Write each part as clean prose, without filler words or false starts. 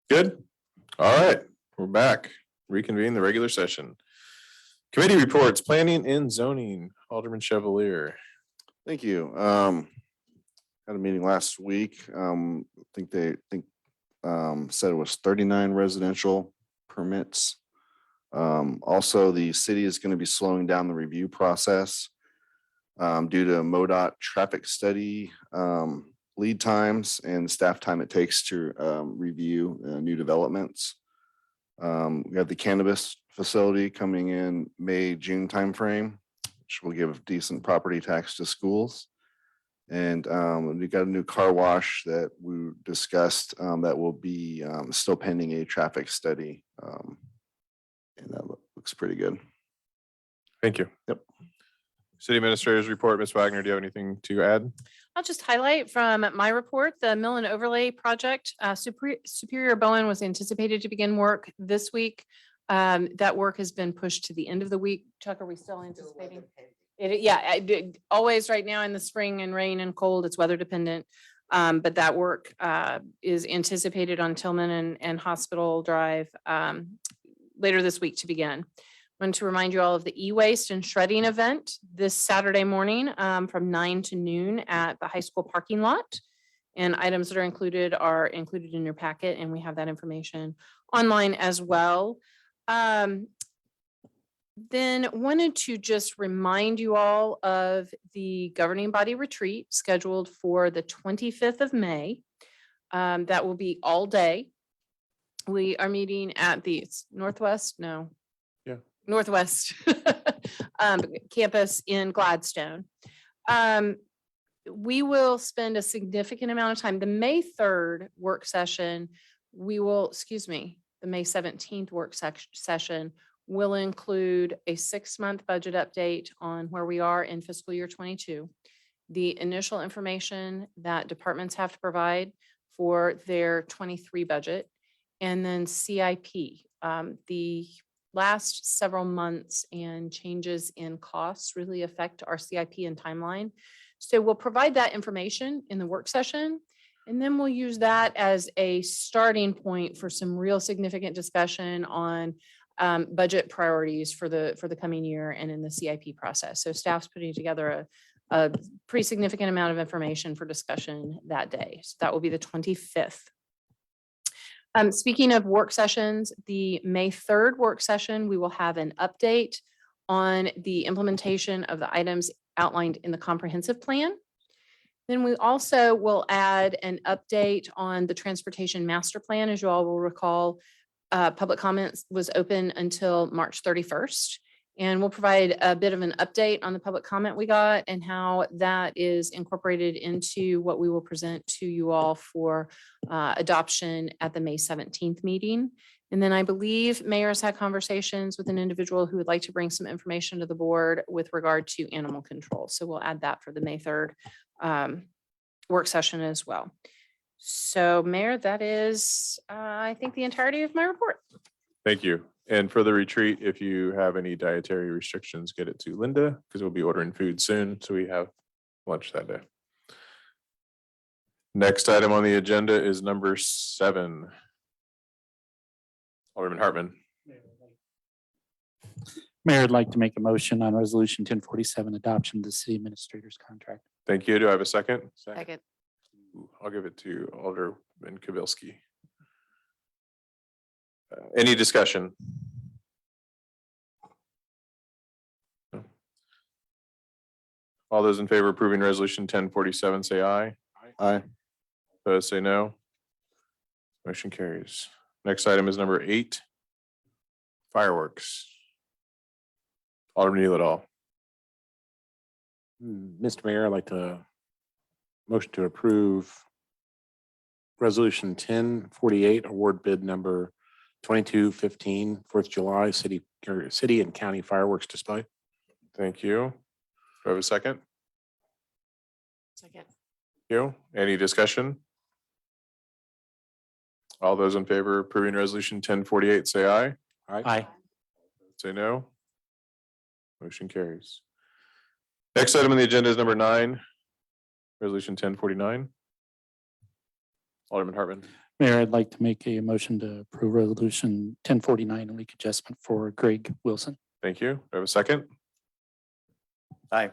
Good. All right, we're back. Reconvene the regular session. Committee reports, planning and zoning, Alderman Chevalier. Thank you. Had a meeting last week. I think said it was 39 residential permits. Also, the city is going to be slowing down the review process due to MoDOT traffic study lead times and staff time it takes to review new developments. We have the cannabis facility coming in May-June timeframe, which will give decent property tax to schools. And we got a new car wash that we discussed that will be still pending a traffic study. And that looks pretty good. Thank you. Yep. City Administrator's report. Ms. Wagner, do you have anything to add? I'll just highlight from my report, the mill and overlay project. Superior Bowen was anticipated to begin work this week. That work has been pushed to the end of the week. Chuck, are we still anticipating? I did always right now in the spring and rain and cold, it's weather dependent. But that work is anticipated on Tillman and Hospital Drive later this week to begin. I want to remind you all of the e-waste and shredding event this Saturday morning from 9 to noon at the high school parking lot. And items that are included in your packet, and we have that information online as well. Then wanted to just remind you all of the governing body retreat scheduled for the 25th of May. That will be all day. We are meeting at the Northwest campus in Gladstone. We will spend a significant amount of time. The May 3rd work session, the May 17th work session will include a 6-month budget update on where we are in fiscal year 22, the initial information that departments have to provide for their 23 budget, and then CIP. The last several months and changes in costs really affect our CIP and timeline. So we'll provide that information in the work session, and then we'll use that as a starting point for some real significant discussion on budget priorities for the coming year and in the CIP process. So staff's putting together a pretty significant amount of information for discussion that day. So that will be the 25th. Speaking of work sessions, the May 3rd work session, we will have an update on the implementation of the items outlined in the comprehensive plan. Then we also will add an update on the transportation master plan. As you all will recall, public comments was open until March 31st. And we'll provide a bit of an update on the public comment we got and how that is incorporated into what we will present to you all for adoption at the May 17th meeting. And then I believe Mayor's had conversations with an individual who would like to bring some information to the board with regard to animal control. So we'll add that for the May 3rd work session as well. So Mayor, that is, I think, the entirety of my report. Thank you. And for the retreat, if you have any dietary restrictions, get it to Linda because we'll be ordering food soon. So we have lunch that day. Next item on the agenda is number 7. Alderman Hartman. Mayor, I'd like to make a motion on resolution 1047, adoption of the city administrator's contract. Thank you. Do I have a second? Second. I'll give it to Alderman Kavilsky. Any discussion? No. All those in favor of approving resolution 1047, say aye. Aye. Opposed, say no. Motion carries. Next item is number 8, fireworks. Alderman Neeladol. Mr. Mayor, I'd like to motion to approve resolution 1048, award bid number 2215, 4th of July, city and county fireworks display. Thank you. Do I have a second? Second. Thank you. Any discussion? All those in favor of approving resolution 1048, say aye. Aye. Say no. Motion carries. Next item on the agenda is number 9, resolution 1049. Alderman Hartman. Mayor, I'd like to make a motion to approve resolution 1049, leak adjustment for Greg Wilson. Thank you. Do I have a second? Aye.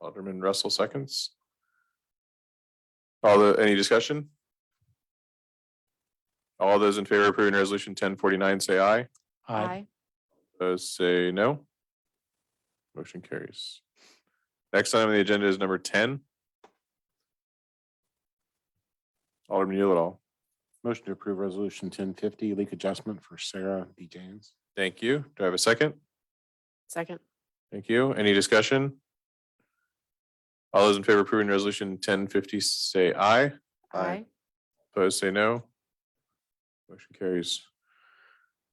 Alderman Russell seconds. Any discussion? All those in favor of approving resolution 1049, say aye. Aye. Those say no. Motion carries. Next item on the agenda is number 10. Alderman Yulidol. Motion to approve resolution 1050, leak adjustment for Sarah B. James. Thank you. Do I have a second? Second. Thank you. Any discussion? All those in favor of approving resolution 1050, say aye. Aye. Opposed, say no. Motion carries.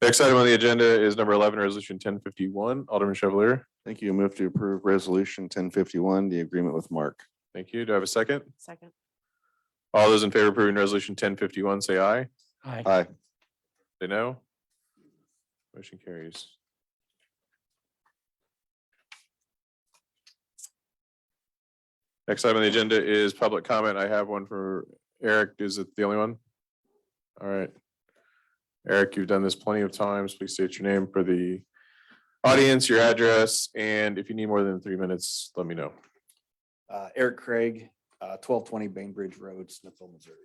Next item on the agenda is number 11, resolution 1051. Alderman Chevalier. Thank you. Move to approve resolution 1051, the agreement with Mark. Thank you. Do I have a second? Second. All those in favor of approving resolution 1051, say aye. Aye. Aye. Say no. Motion carries. Next item on the agenda is public comment. I have one for Eric. Is it the only one? All right. Eric, you've done this plenty of times. Please state your name for the audience, your address, and if you need more than 3 minutes, let me know. Eric Craig, 1220 Bainbridge Road, Smithville, Missouri.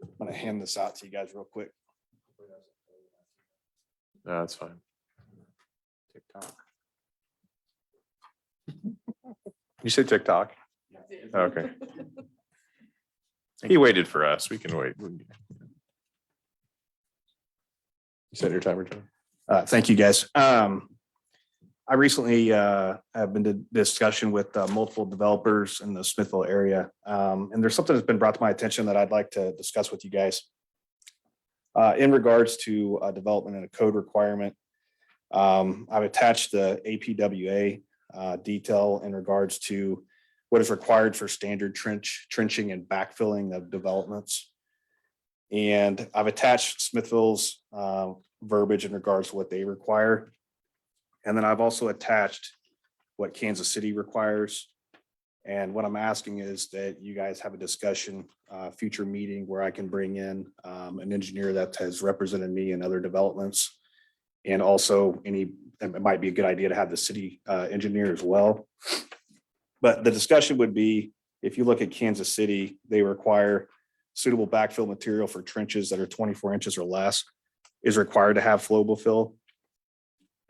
I'm gonna hand this out to you guys real quick. No, that's fine. TikTok. You say TikTok? Okay. He waited for us. We can wait. You set your timer, John. Thank you, guys. I recently have been to discussion with multiple developers in the Smithville area. And there's something that's been brought to my attention that I'd like to discuss with you guys. In regards to development and a code requirement, I've attached the APWA detail in regards to what is required for standard trenching and backfilling of developments. And I've attached Smithville's verbiage in regards to what they require. And then I've also attached what Kansas City requires. And what I'm asking is that you guys have a discussion, future meeting where I can bring in an engineer that has represented me in other developments. And also it might be a good idea to have the city engineer as well. But the discussion would be, if you look at Kansas City, they require suitable backfill material for trenches that are 24 inches or less is required to have flowable fill.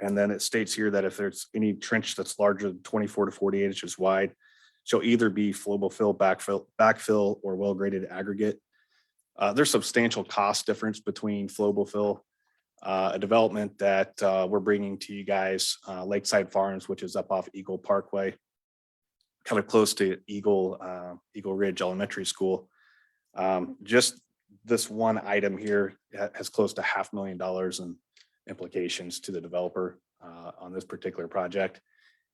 And then it states here that if there's any trench that's larger than 24 to 48 inches wide, shall either be flowable fill, backfill, or well-graded aggregate. There's substantial cost difference between flowable fill, a development that we're bringing to you guys, Lakeside Farms, which is up off Eagle Parkway, kind of close to Eagle Ridge Elementary School. Just this one item here has close to $500,000 in implications to the developer on this particular project.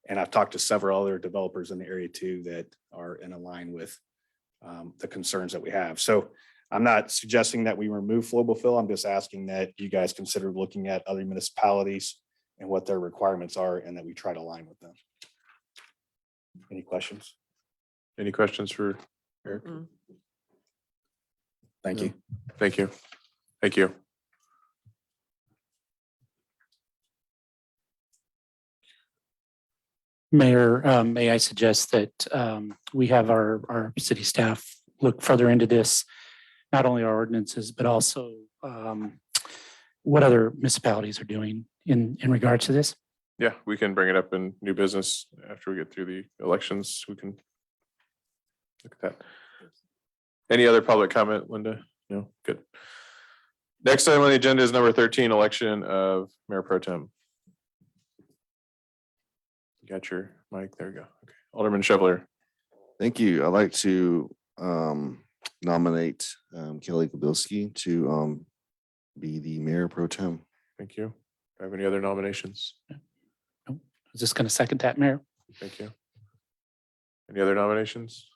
And I've talked to several other developers in the area too that are in line with the concerns that we have. So I'm not suggesting that we remove flowable fill. I'm just asking that you guys consider looking at other municipalities and what their requirements are and that we try to align with them. Any questions? Any questions for Eric? Thank you. Thank you. Thank you. Mayor, may I suggest that we have our city staff look further into this, not only our ordinances, but also what other municipalities are doing in regards to this? Yeah, we can bring it up in new business after we get through the elections. We can look at that. Any other public comment, Linda? No, good. Next item on the agenda is number 13, election of Mayor Pro Tem. You got your mic, there you go. Okay, Alderman Chevalier. Thank you. I'd like to nominate Kelly Kabilski to be the mayor pro tem. Thank you. Do I have any other nominations? I was just going to second that, Mayor. Thank you. Any other nominations?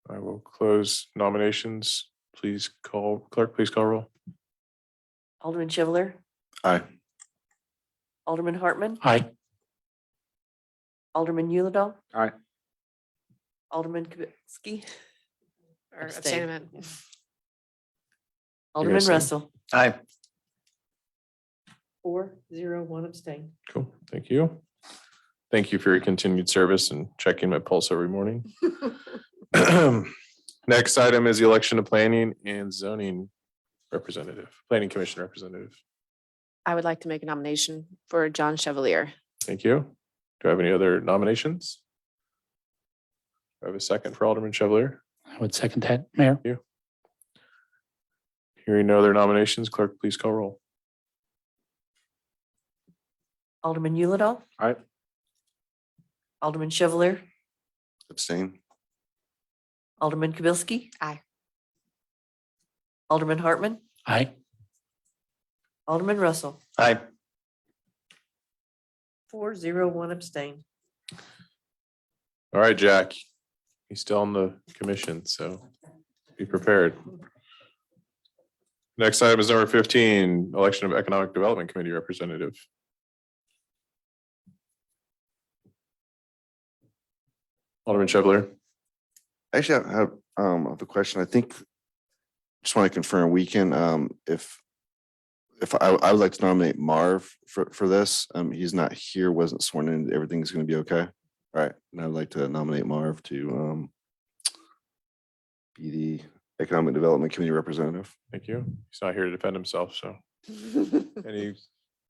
I will close nominations. Please call, clerk, please call roll. Alderman Chivler, Aye. Alderman Hartman, Aye. Alderman Yulidol. Aye. Alderman Kibitsky, or Abstain. abstain. I meant, yeah. Alderman abstain? Russell. Aye. 4-0-1 abstain. Cool, thank you. Thank you for your continued service and checking my pulse every morning. Next item is the election of planning and zoning representative, planning commission representative. I would like to make a nomination for John Chevalier. Thank you. Do I have any other nominations? Do I have a second for Alderman Chevalier? I would second that, Mayor. Hearing no other nominations, clerk, please call roll. Alderman Yulidol. Aye. Alderman Chevalier. Abstain. Alderman Kibelski. Aye. Alderman Hartman. Aye. Alderman Russell. Aye. 4-0-1 abstain. All right, Jack. He's still on the commission, so be prepared. Next item is number 15, election of Economic Development Committee representative. Alderman Chevalier. Actually, I have a question. I think, just want to confirm, we can, if I would like to nominate Marv for this. He's not here, wasn't sworn in. Everything's going to be okay. All right. And I'd like to nominate Marv to be the Economic Development Committee representative. Thank you. He's not here to defend himself, so. Any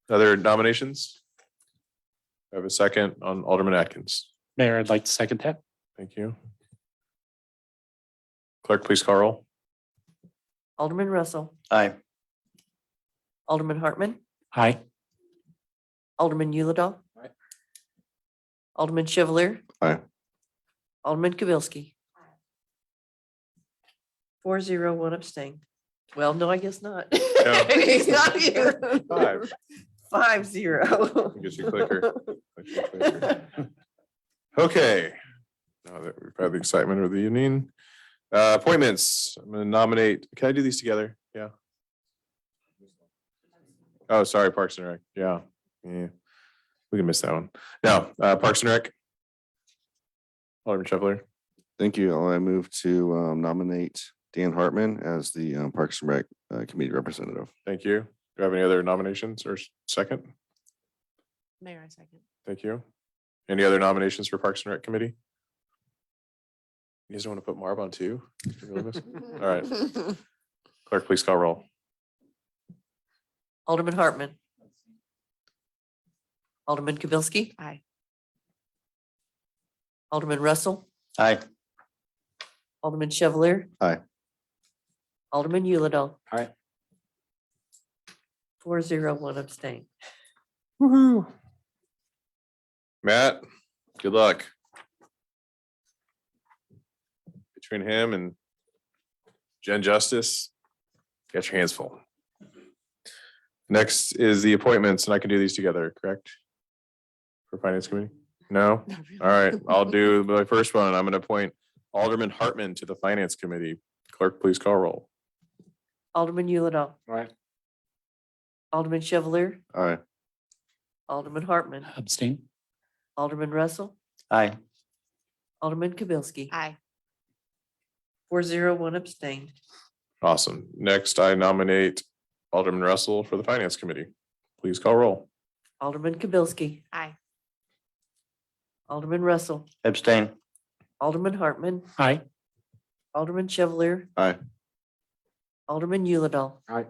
other nominations? I have a second on Alderman Atkins. Mayor, I'd like to second that. Thank you. Clerk, please call roll. Alderman Russell. Aye. Alderman Hartman. Aye. Alderman Yulidol. Alderman Chevalier. Aye. Alderman Kibelski. 4-0-1 abstain. Well, no, I guess not. He's not here. 5. 5-0. Get your clicker. Get your clicker. Okay. Now that we've had the excitement of the evening, appointments. I'm going to nominate. Can I do these together? Yeah. Oh, sorry, Parks and Rec. Yeah. Yeah. We can miss that one. Now, Parks and Rec. Alderman Chevalier. Thank you. I move to nominate Dan Hartman as the Parks and Rec Committee representative. Thank you. Do you have any other nominations or second? Mayor, I second. Thank you. Any other nominations for Parks and Rec Committee? You guys don't want to put Marv on too? All right. Clerk, please call roll. Alderman Hartman. Alderman Kibelski. Aye. Alderman Russell. Aye. Alderman Chevalier. Aye. Alderman Yulidol. Aye. 4-0-1 abstain. Matt, good luck. Between him and Jen Justice, get your hands full. Next is the appointments, and I can do these together, correct? For Finance Committee? No? All right, I'll do my first one. I'm going to appoint Alderman Hartman to the Finance Committee. Clerk, please call roll. Alderman Yulidol. Aye. Alderman Chevalier. Aye. Alderman Hartman. Abstain. Alderman Russell. Aye. Alderman Kibelski. Aye. 4-0-1 abstain. Awesome. Next, I nominate Alderman Russell for the Finance Committee. Please call roll. Alderman Kibelski. Aye. Alderman Russell. Abstain. Alderman Hartman. Aye. Alderman Chevalier. Aye. Alderman Yulidol. Aye.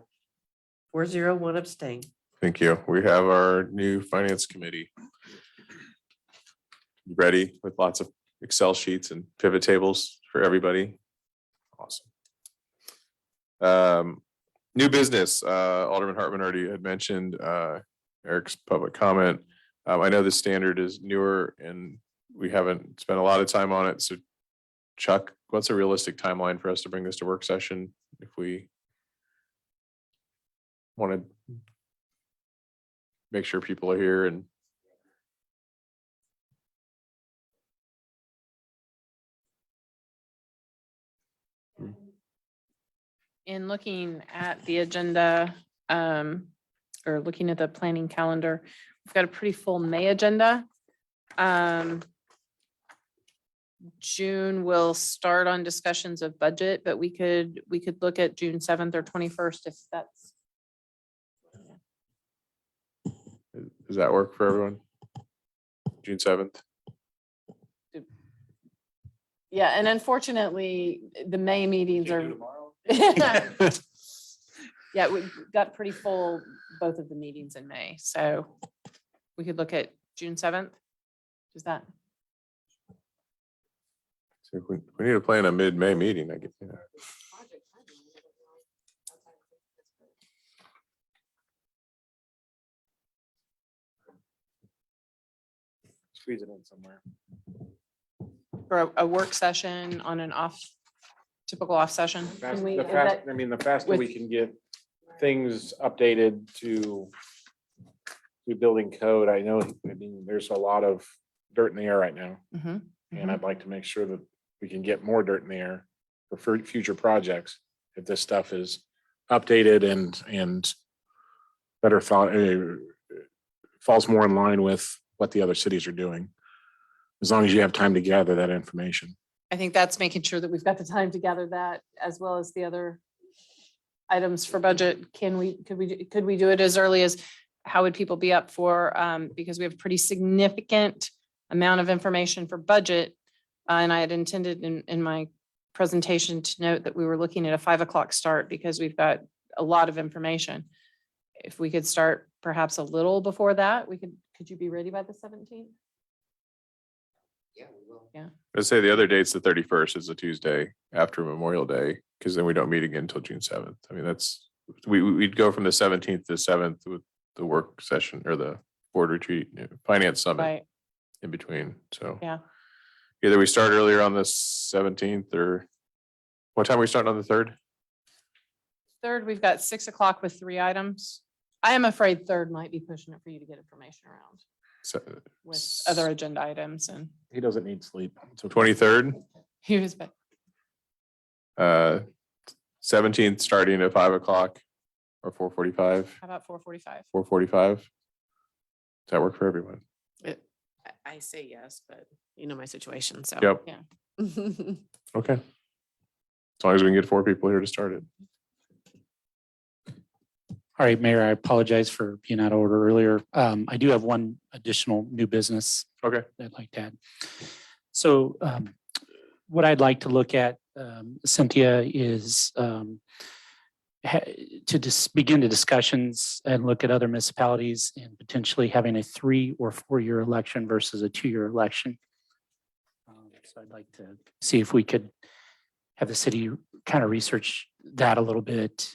4-0-1 abstain. Thank you. We have our new Finance Committee. You ready with lots of Excel sheets and pivot tables for everybody? Awesome. New business, Alderman Hartman already had mentioned Eric's public comment. I know the standard is newer and we haven't spent a lot of time on it. So Chuck, what's a realistic timeline for us to bring this to work session if we want to make sure people are here and In looking at the agenda, or looking at the planning calendar, we've got a pretty full May agenda. June will start on discussions of budget, but we could look at June 7th or 21st if that's. Does that work for everyone? June 7th? Yeah, and unfortunately, the May meetings are. Yeah, we got pretty full, both of the meetings in May, so we could look at June 7th. Is that? So we need to plan a mid-May meeting, I guess. Yeah. Squeeze it in somewhere. For a work session on an typical off session? Can we- is that- The faster we can get things updated to building code, I know, there's a lot of dirt in the air right now. Mhm, And I'd like to make sure that we can get more dirt in the air for future projects. If this stuff is updated and better thought, falls more in line with what the other cities are doing. As long as you have time to gather that information. I think that's making sure that we've got the time to gather that as well as the other items for budget. Could we do it as early as, how would people be up for, because we have a pretty significant amount of information for budget. And I had intended in my presentation to note that we were looking at a 5 o'clock start because we've got a lot of information. If we could start perhaps a little before that, could you be ready by the 17th? Let's say the other date's the 31st is a Tuesday after Memorial Day, because then we don't meet again until June 7th. I mean, we'd go from the 17th to 7th with the work session or the board retreat, finance summit Right, in between. So yeah. either we start earlier on the 17th or what time are we starting on the 3rd? Third, we've got 6 o'clock with 3 items. I am afraid third might be pushing it for you to get information around So, with other agenda items and He doesn't need sleep. So 23rd, he was, but 17th starting at 5 o'clock or 4:45, how about 4:45? 4:45. Does that work for everyone? I say yes, but you know my situation, so. Yep. Yeah. Okay. As long as we can get 4 people here to start it. All right, Mayor, I apologize for being out of order earlier. I do have one additional new business Okay. that I'd like to add. So what I'd like to look at, Cynthia, is to just begin the discussions and look at other municipalities and potentially having a 3 or 4-year election versus a 2-year election. So I'd like to see if we could have the city kind of research that a little bit.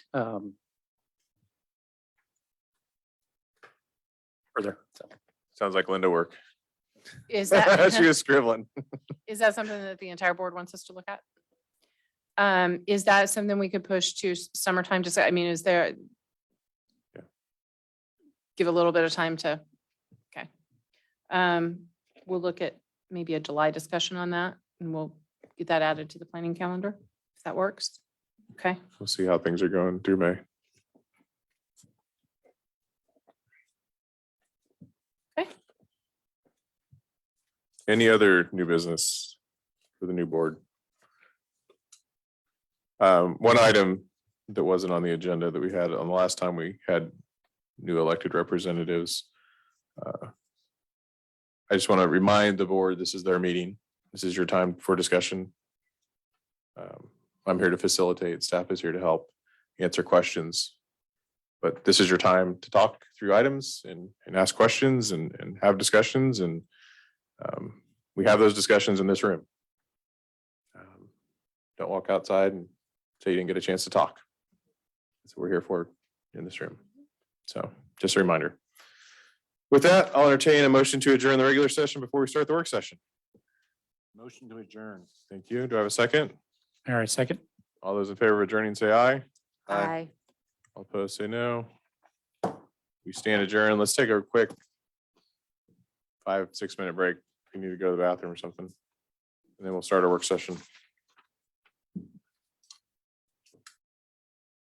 Further. So. Sounds like Linda work. Is She that, was scribbling. is that something that the entire board wants us to look at? Is that something we could push to summertime? Just, I mean, is there? Yeah. Give a little bit of time to, okay. We'll look at maybe a July discussion on that and we'll get that added to the planning calendar, if that works. Okay. We'll see how things are going through May. Any other new business for the new board? One item that wasn't on the agenda that we had on the last time we had new elected representatives. I just want to remind the board, this is their meeting. This is your time for discussion. I'm here to facilitate. Staff is here to help answer questions. But this is your time to talk through items and ask questions and have discussions and we have those discussions in this room. Don't walk outside and say you didn't get a chance to talk. That's what we're here for in this room. So just a reminder. With that, I'll entertain a motion to adjourn the regular session before we start the work session. Motion to adjourn. Thank you. Do I have a second? All right, second. All those in favor of adjourning, say aye. Aye. All opposed, say no. We stand adjourned. Let's take a quick 5-6 minute break. If you need to go to the bathroom or something. And then we'll start our work session.